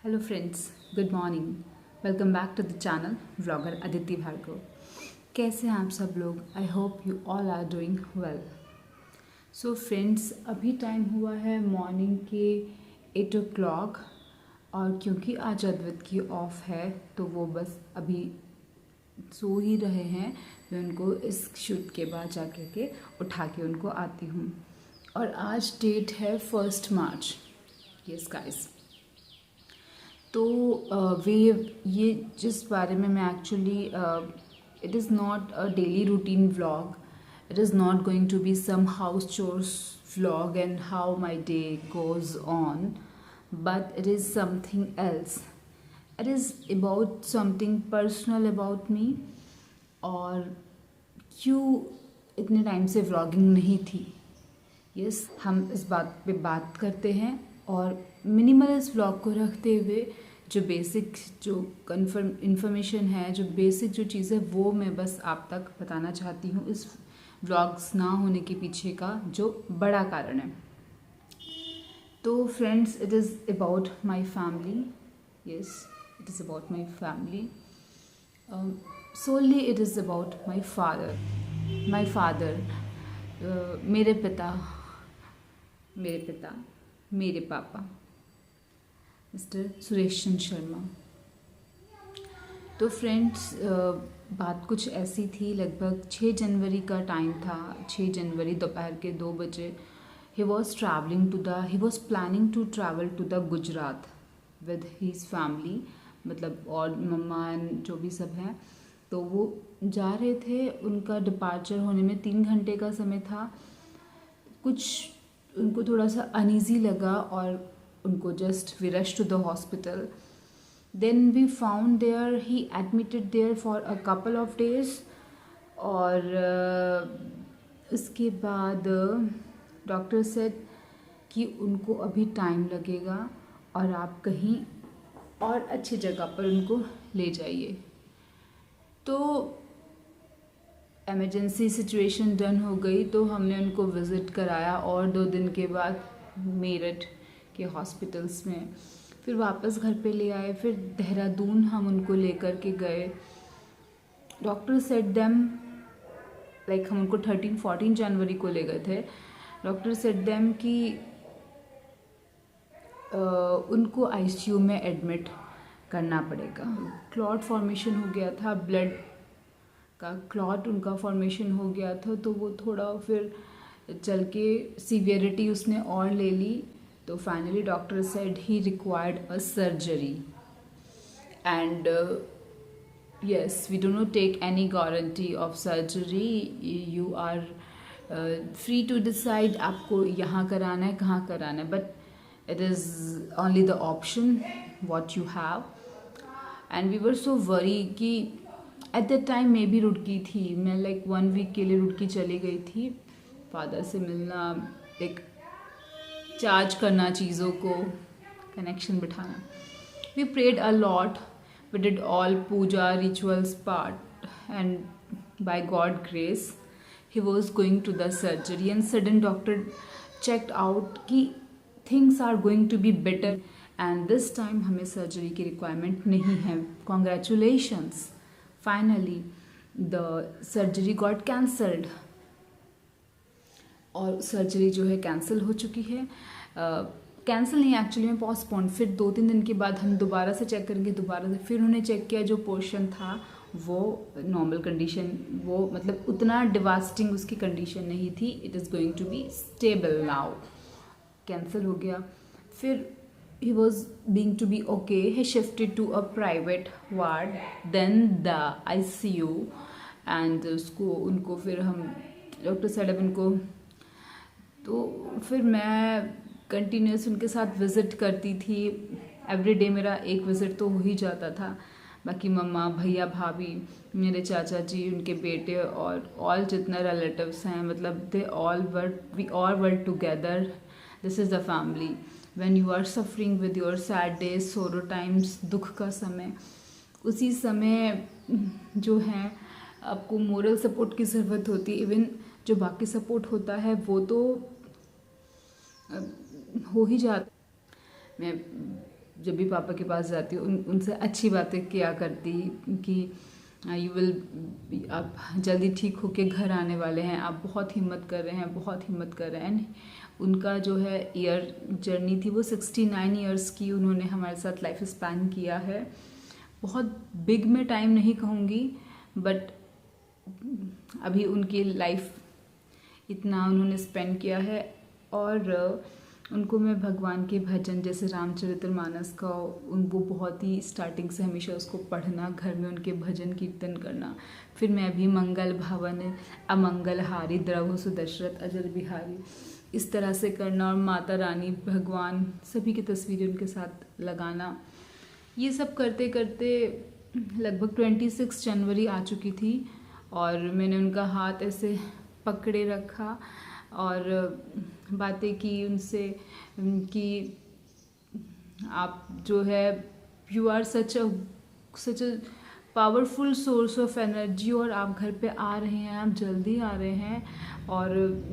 Hello friends, good morning. Welcome back to the channel vlogger Aditi Bhargava. कैसे हैं आप सब लोग? I hope you all are doing well. So friends, अभी time हुआ है मॉर्निंग के 8 o'clock और क्योंकि आज अद्वैत की ऑफ है तो वो बस अभी सो ही रहे हैं। मैं उनको इस शूट के बाद जा के उठा के उनको आती हूँ। और आज डेट है 1 मार्च। Yes guys. तो वे ये जिस बारे में मैं actually it is not a daily routine vlog, it is not going to be some house chores vlog and how my day goes on, but it is something else. It is about something personal about me. और क्यों इतने time से vlogging नहीं थी, yes हम इस बात पे बात करते हैं. और मिनिमल इस व्लॉग को रखते हुए जो बेसिक जो कन्फर्म इन्फॉर्मेशन है, जो बेसिक जो चीज़ है, वो मैं बस आप तक बताना चाहती हूँ. इस व्लॉग्स ना होने के पीछे का जो बड़ा कारण है. तो friends, it is about my family. Yes, it is about my family. solely it is about my father. My father, मेरे पिता, मेरे पापा, मिस्टर सुरेश चंद्र शर्मा. तो फ्रेंड्स, बात कुछ ऐसी थी. लगभग 6 जनवरी का टाइम था. 6 जनवरी दोपहर के 2 बजे. He was planning to travel to the Gujarat with his family. मतलब और मम्मा एंड जो भी सब हैं, तो वो जा रहे थे. उनका डिपार्चर होने में 3 घंटे का समय था. कुछ उनको थोड़ा सा अनईजी लगा और उनको just we rush to the hospital. Then we found there he admitted there for a couple of days. और उसके बाद डॉक्टर सेड कि उनको अभी टाइम लगेगा और आप कहीं और अच्छी जगह पर उनको ले जाइए. तो एमरजेंसी सिचुएशन डन हो गई, तो हमने उनको विज़िट कराया और 2 दिन के बाद मेरठ के हॉस्पिटल्स में. फिर वापस घर पे ले आए. फिर देहरादून हम उनको लेकर के गए. डॉक्टर सेड देम, लाइक हम उनको 13-14 जनवरी को ले गए थे. डॉक्टर सेड देम कि उनको आईसीयू में एडमिट करना पड़ेगा. क्लॉट फॉर्मेशन हो गया था, ब्लड का क्लॉट उनका फॉर्मेशन हो गया था. तो वो थोड़ा फिर चल के सीवियरिटी उसने और ले ली. तो finally doctor said he required a surgery. And yes, we do not take any guarantee of surgery. You are free to decide आपको यहाँ कराना है, कहाँ कराना है, but it is only the option what you have. And we were so worried कि at that time मैं भी रुड़की थी. मैं like 1 week के लिए रुड़की चली गई थी. फादर से मिलना, एक चार्ज करना चीज़ों को, कनेक्शन बिठाना. We prayed a lot. We did all puja rituals part, and by God grace he was going to the surgery. And sudden doctor checked out कि things are going to be better, and this time हमें surgery की requirement नहीं है. Congratulations, finally the surgery got cancelled. और surgery जो है cancel हो चुकी है. कैंसिल नहीं, एक्चुअली में पोस्टपोन. फिर 2-3 दिन के बाद हम दोबारा से चेक करेंगे. दोबारा से फिर उन्होंने चेक किया, जो पोर्शन था वो नॉर्मल कंडीशन, वो मतलब उतना डिवास्टिंग उसकी कंडीशन नहीं थी. It is going to be stable now. Cancel हो गया. फिर he was being to be okay. He shifted to a private ward, then the ICU. एंड उसको उनको फिर हम डॉक्टर साहब उनको, तो फिर मैं कंटिन्यूस उनके साथ विज़िट करती थी. एवरी डे मेरा एक विज़िट तो हो ही जाता था. बाकी मम्मा, भैया, भाभी, मेरे चाचा जी, उनके बेटे और ऑल जितना रिलेटिव्स हैं, मतलब they all we all were together. This is the family. When you are suffering with your sad days, sorrow times, दुख का समय, उसी समय जो है आपको मोरल सपोर्ट की ज़रूरत होती है. इवन जो बाकी सपोर्ट होता है वो तो हो ही जाता. मैं जब भी पापा के पास जाती उनसे अच्छी बातें किया करती कि यू विल, आप जल्दी ठीक होके घर आने वाले हैं, आप बहुत हिम्मत कर रहे हैं, बहुत हिम्मत कर रहे हैं। एंड उनका जो है ईयर जर्नी थी वो 69 ईयर्स की उन्होंने हमारे साथ लाइफ स्पैन किया है। बहुत बिग में टाइम नहीं कहूँगी, बट अभी उनकी लाइफ इतना उन्होंने स्पेंड किया है। और उनको मैं भगवान के भजन जैसे रामचरितमानस का वो बहुत ही स्टार्टिंग से हमेशा उसको पढ़ना, घर में उनके भजन कीर्तन करना, फिर मैं अभी मंगल भवन अमंगल हारी द्रव सुदशरथ अजर बिहारी इस तरह से करना, और माता रानी भगवान सभी की तस्वीरें उनके साथ लगाना। ये सब करते करते लगभग 26 जनवरी आ चुकी थी और मैंने उनका हाथ ऐसे पकड़े रखा और बातें की उनसे कि आप जो है you are such a powerful source of energy, और आप घर पे आ रहे हैं, आप जल्दी आ रहे हैं। और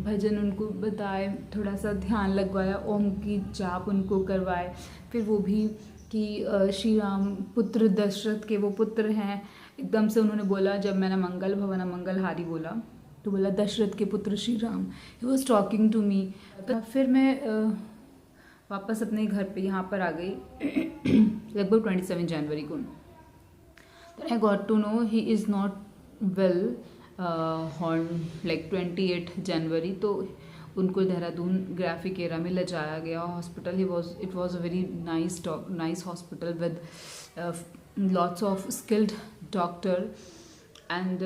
भजन उनको बताए, थोड़ा सा ध्यान लगवाया, ओम की जाप उनको करवाए। फिर वो भी कि श्री राम पुत्र दशरथ के वो पुत्र हैं। एकदम से उन्होंने बोला, जब मैंने मंगल भवन मंगल हारी बोला तो बोला दशरथ के पुत्र Shri Ram. He was talking to me. तो फिर मैं वापस अपने घर पे यहाँ पर आ गई लगभग 27 जनवरी को। तो I got to know he is not well on like 28 January. तो उनको देहरादून ग्राफिक एरा में ले जाया गया hospital. It was a very nice hospital with lots of skilled doctor. And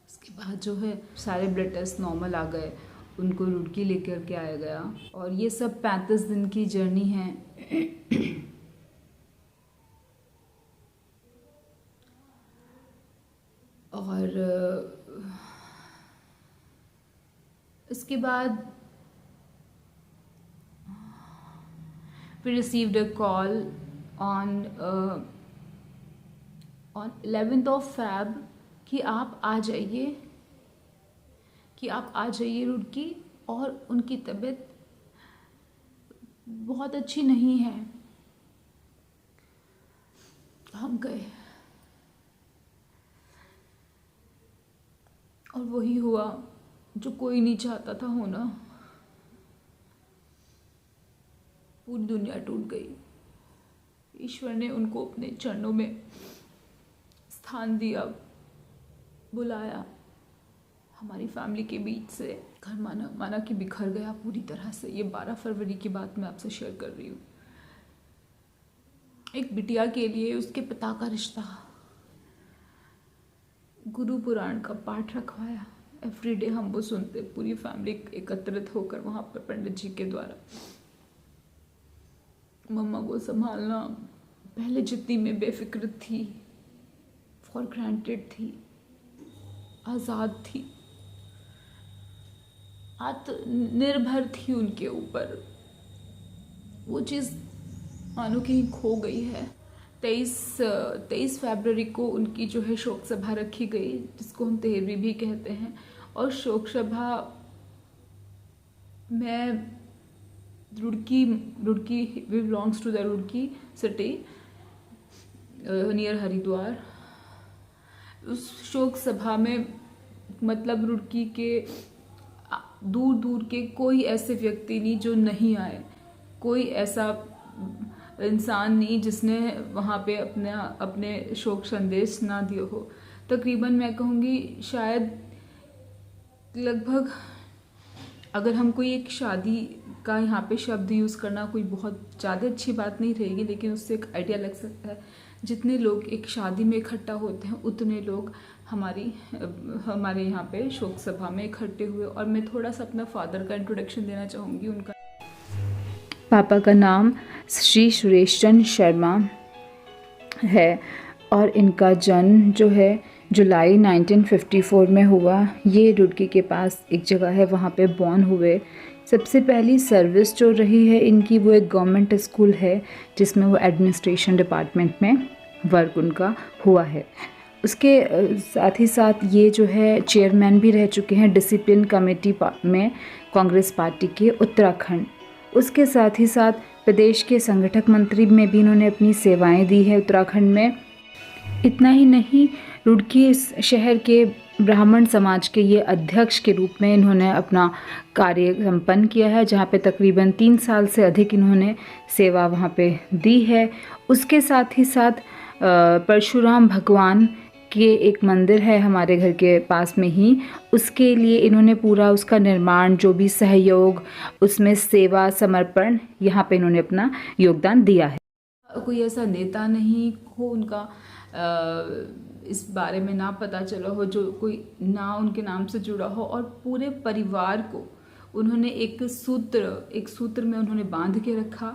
उसके बाद जो है सारे ब्लड टेस्ट नॉर्मल आ गए, उनको रुड़की लेकर के आया गया। और ये सब 35 दिन की जर्नी है। और इसके बाद we received a call on 11th of Feb कि आप आ जाइए रुड़की, और उनकी तबीयत बहुत अच्छी नहीं है। हम गए और वही हुआ जो कोई नहीं चाहता था होना। पूरी दुनिया टूट गई। ईश्वर ने उनको अपने चरणों में स्थान दिया, बुलाया हमारी फैमिली के बीच से। घर माना कि बिखर गया पूरी तरह से। ये 12 फरवरी की बात मैं आपसे शेयर कर रही हूँ। एक बिटिया के लिए उसके पिता का रिश्ता। गुरु पुराण का पाठ रखवाया। एवरीडे हम वो सुनते, पूरी फैमिली एकत्रित होकर वहाँ पर पंडित जी के द्वारा। मम्मा को संभालना पहले जितनी मैं बेफिक्र थी, फॉर ग्रांटेड थी, आज़ाद थी, आत्मनिर्भर थी उनके ऊपर, वो चीज़ मानो कहीं खो गई है। 23 फरवरी को उनकी जो है शोक सभा रखी गई, जिसको हम तेहरवी भी कहते हैं। और शोक सभा में Roorkee belongs to the Roorkee city near Haridwar. उस शोक सभा में मतलब रुड़की के दूर दूर के कोई ऐसे व्यक्ति नहीं जो नहीं आए, कोई ऐसा इंसान नहीं जिसने वहाँ पे अपने शोक संदेश ना दिया हो। तकरीबन मैं कहूँगी शायद लगभग, अगर हम कोई एक शादी का यहाँ पे शब्द यूज़ करना कोई बहुत ज़्यादा अच्छी बात नहीं रहेगी, लेकिन उससे एक आइडिया लग सकता है। जितने लोग एक शादी में इकट्ठा होते हैं उतने लोग हमारे यहाँ पे शोक सभा में इकट्ठे हुए। और मैं थोड़ा सा अपना फादर का इंट्रोडक्शन देना चाहूँगी। उनका पापा का नाम श्री सुरेश चंद्र शर्मा है और इनका जन्म जो है जुलाई 1954 में हुआ। ये रुड़की के पास एक जगह है, वहाँ पे बॉर्न हुए। सबसे पहली सर्विस जो रही है इनकी वो एक गवर्नमेंट स्कूल है जिसमें वो एडमिनिस्ट्रेशन डिपार्टमेंट में वर्क उनका हुआ है। उसके साथ ही साथ ये जो है चेयरमैन भी रह चुके हैं डिसिप्लिन कमेटी में कांग्रेस पार्टी के उत्तराखंड। उसके साथ ही साथ प्रदेश के संगठक मंत्री में भी इन्होंने अपनी सेवाएं दी है उत्तराखंड में। इतना ही नहीं, रुड़की शहर के ब्राह्मण समाज के ये अध्यक्ष के रूप में इन्होंने अपना कार्य संपन्न किया है, जहाँ पे तकरीबन 3 साल से अधिक इन्होंने सेवा वहाँ पे दी है। उसके साथ ही साथ परशुराम भगवान के एक मंदिर है हमारे घर के पास में ही, उसके लिए इन्होंने पूरा उसका निर्माण, जो भी सहयोग, उसमें सेवा समर्पण, यहाँ पे इन्होंने अपना योगदान दिया है। कोई ऐसा नेता नहीं हो उनका इस बारे में ना पता चला हो, जो कोई ना उनके नाम से जुड़ा हो, और पूरे परिवार को उन्होंने एक सूत्र में उन्होंने बांध के रखा,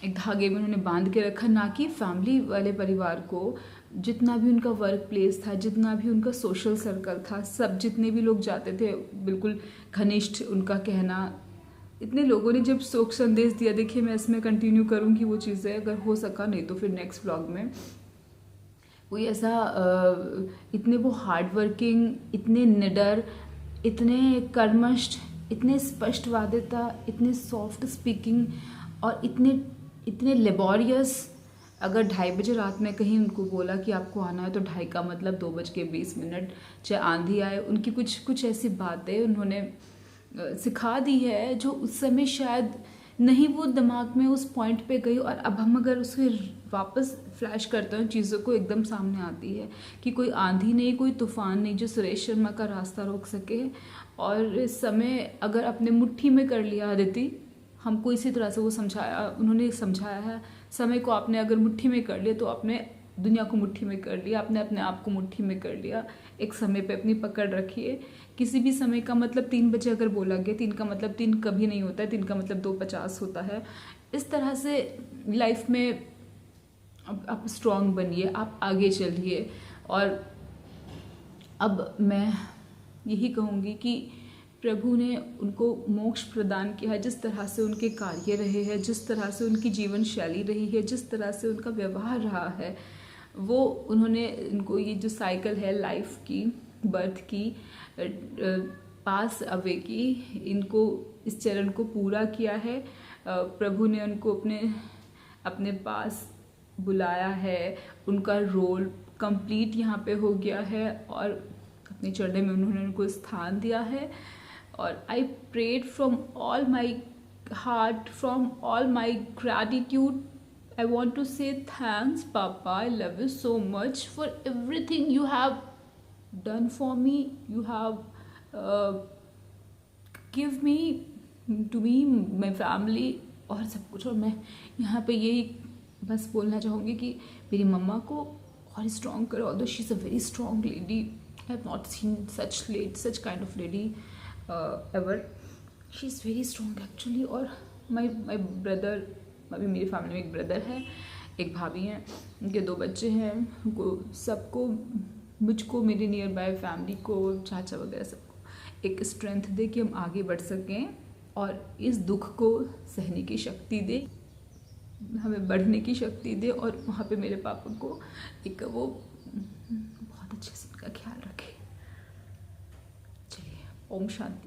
एक धागे में उन्होंने बांध के रखा। ना कि फैमिली वाले परिवार को, जितना भी उनका वर्क प्लेस था, जितना भी उनका सोशल सर्कल था, सब जितने भी लोग जाते थे, बिल्कुल घनिष्ठ उनका कहना, इतने लोगों ने जब शोक संदेश दिया। देखिए, मैं इसमें कंटिन्यू करूँगी वो चीज़ें, अगर हो सका, नहीं तो फिर नेक्स्ट व्लॉग में कोई ऐसा इतने वो हार्ड वर्किंग, इतने निडर, इतने कर्मठ, इतने स्पष्टवादिता, इतने सॉफ्ट स्पीकिंग और इतने लेबोरियस। अगर 2:30 बजे रात में कहीं उनको बोला कि आपको आना है, तो 2:30 का मतलब 2:20, चाहे आंधी आए, उनकी कुछ ऐसी बातें उन्होंने सिखा दी है जो उस समय शायद नहीं वो दिमाग में उस पॉइंट पे गई, और अब हम अगर उसे वापस फ्लैश करते हैं, चीज़ों को एकदम सामने आती है कि कोई आंधी नहीं, कोई तूफान नहीं जो सुरेश शर्मा का रास्ता रोक सके। और इस समय अगर अपने मुट्ठी में कर लिया अदिति, हमको इसी तरह से वो उन्होंने समझाया है, समय को आपने अगर मुट्ठी में कर लिया तो आपने दुनिया को मुट्ठी में कर लिया, आपने अपने आप को मुट्ठी में कर लिया। एक समय पे अपनी पकड़ रखिए। किसी भी समय का मतलब 3 बजे अगर बोला गया, 3 का मतलब 3 कभी नहीं होता है, 3 का मतलब 2:50 होता है। इस तरह से लाइफ में आप स्ट्रांग बनिए, आप आगे चलिए। और अब मैं यही कहूँगी कि प्रभु ने उनको मोक्ष प्रदान किया है। जिस तरह से उनके कार्य रहे हैं, जिस तरह से उनकी जीवन शैली रही है, जिस तरह से उनका व्यवहार रहा है, वो उन्होंने इनको ये जो साइकिल है लाइफ की, बर्थ की, पास अवे की, इनको इस चरण को पूरा किया है। प्रभु ने उनको अपने पास बुलाया है, उनका रोल कंप्लीट यहाँ पे हो गया है, और अपने चरणों में उन्होंने उनको स्थान दिया है। और I prayed from all my heart, from all my gratitude, I want to say thanks, Papa. I love you so much for everything you have done for me. You have give me to me, my family और सब कुछ। और मैं यहाँ पे यही बस बोलना चाहूँगी कि मेरी मम्मा को और स्ट्रॉन्ग करो। Although she's a very strong lady, I have not seen such kind of lady ever. She's very strong actually. और my brother, अभी मेरी फैमिली में एक ब्रदर है, एक भाभी हैं, उनके 2 बच्चे हैं। उनको सबको, मुझको, मेरे नियर बाय फैमिली को, चाचा वगैरह सबको एक स्ट्रेंथ दे कि हम आगे बढ़ सकें, और इस दुख को सहने की शक्ति दे, हमें बढ़ने की शक्ति दे। और वहाँ पे मेरे पापा को एक वो बहुत अच्छे से उनका ख्याल रखे। चलिए, ओम शांति।